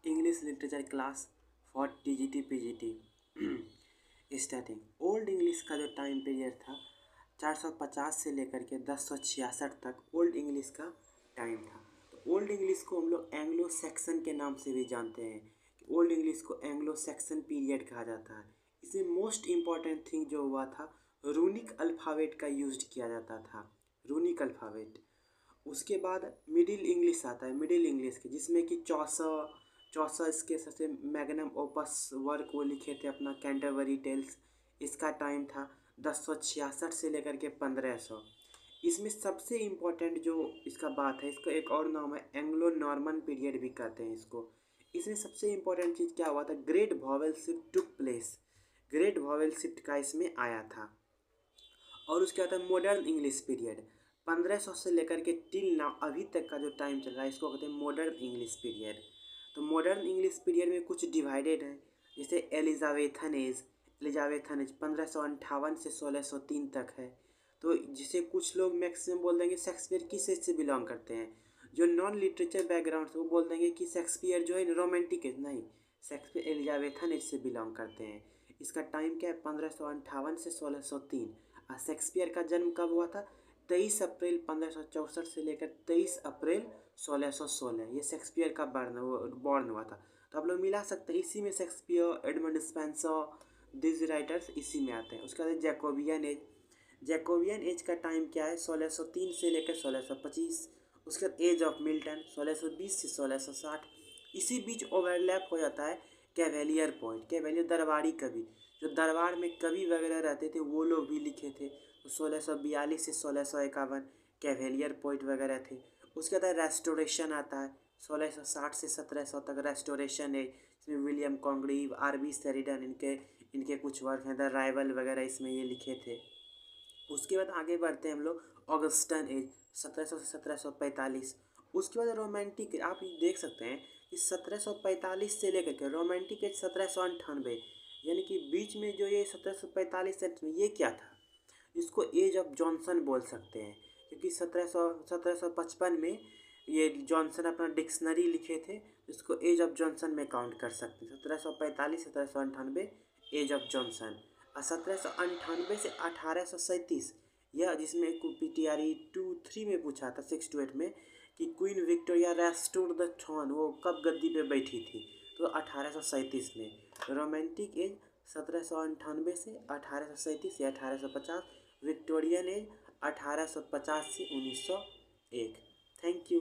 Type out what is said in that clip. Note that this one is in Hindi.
English literature class for TGT PGT starting. Old English का जो टाइम पीरियड था 450 से लेकर के 1066 तक ओल्ड इंग्लिश का टाइम था। तो ओल्ड इंग्लिश को हम लोग एंग्लो सेक्सन के नाम से भी जानते हैं। ओल्ड इंग्लिश को एंग्लो सेक्सन पीरियड कहा जाता है। इसमें मोस्ट इम्पॉर्टेंट थिंग जो हुआ था, रूनिक अल्फ़ाबेट का यूज किया जाता था, रूनिक अल्फ़ाबेट। उसके बाद मिडिल इंग्लिश आता है, मिडिल इंग्लिश के जिसमें कि चौसा इसके सबसे मैग्नम ओपस वर्क वो लिखे थे अपना कैंटरबरी टेल्स। इसका टाइम था 1066 से लेकर के 1500। इसमें सबसे इम्पोर्टेंट जो इसका बात है, इसका एक और नाम है एंग्लो नॉर्मन पीरियड भी कहते हैं इसको। इसमें सबसे इम्पोर्टेंट चीज़ क्या हुआ था, great vowel shift took place, great vowel shift का इसमें आया था। और उसके बाद है मॉडर्न इंग्लिश पीरियड, 1500 से लेकर के टिल नाउ अभी तक का जो टाइम चल रहा है इसको कहते हैं मॉडर्न इंग्लिश पीरियड। तो मॉडर्न इंग्लिश पीरियड में कुछ डिवाइडेड है, जैसे एलिजाबेथन एज, 1558 से 1603 तक है। तो जिसे कुछ लोग मैक्सिमम बोल देंगे शेक्सपियर किस एज से बिलोंग करते हैं। जो नॉन लिटरेचर बैकग्राउंड से वो बोल देंगे कि शेक्सपियर जो है रोमांटिक एज, नहीं, शेक्सपियर एलिजाबेथन एज से बिलोंग करते हैं। इसका टाइम क्या है, 1558 से 1603। और शेक्सपियर का जन्म कब हुआ था, 23 अप्रैल 1564 से लेकर 23 अप्रैल 1616। ये शेक्सपियर का बॉर्न हुआ था। तो आप लोग मिला सकते हैं, इसी में Shakespeare, Edmund Spenser, this writers इसी में आते हैं। उसके बाद जैकोबियन एज, जैकोबियन एज का टाइम क्या है, 1603 से लेकर 1625। उसके बाद एज ऑफ मिल्टन 1620 से 1660। इसी बीच ओवरलैप हो जाता है कैवेलियर पॉइंट, कैवेलियर दरबारी कवि, जो दरबार में कवि वगैरह रहते थे वो लोग भी लिखे थे। तो 1642 से 1651 कैवेलियर पॉइंट वगैरह थे। उसके बाद रेस्टोरेशन आता है, 1660 से 1700 तक रेस्टोरेशन है। इसमें William Congreve, R B Sheridan, इनके कुछ वर्क हैं, द राइवल वगैरह इसमें ये लिखे थे। उसके बाद आगे बढ़ते हैं हम लोग, ऑगस्टन एज 1700 से 1745। उसके बाद रोमांटिक, आप ये देख सकते हैं कि 1745 से लेकर के रोमांटिक एज 1798, यानी कि बीच में जो ये 1745 से ये क्या था, इसको एज ऑफ जॉनसन बोल सकते हैं। क्योंकि 1755 में ये जॉनसन अपना डिक्शनरी लिखे थे, इसको एज ऑफ जॉनसन में काउंट कर सकते हैं। 1745 1798 एज ऑफ जॉनसन। और 1798 से 1837, यह जिसमें PTRE 2-3 में पूछा था 6-8 में कि Queen Victoria restored the throne, वो कब गद्दी पे बैठी थी, तो 1837 में। रोमांटिक एज 1798 से 1837 या 1850। विक्टोरियन एज 1850 से 1901। Thank you.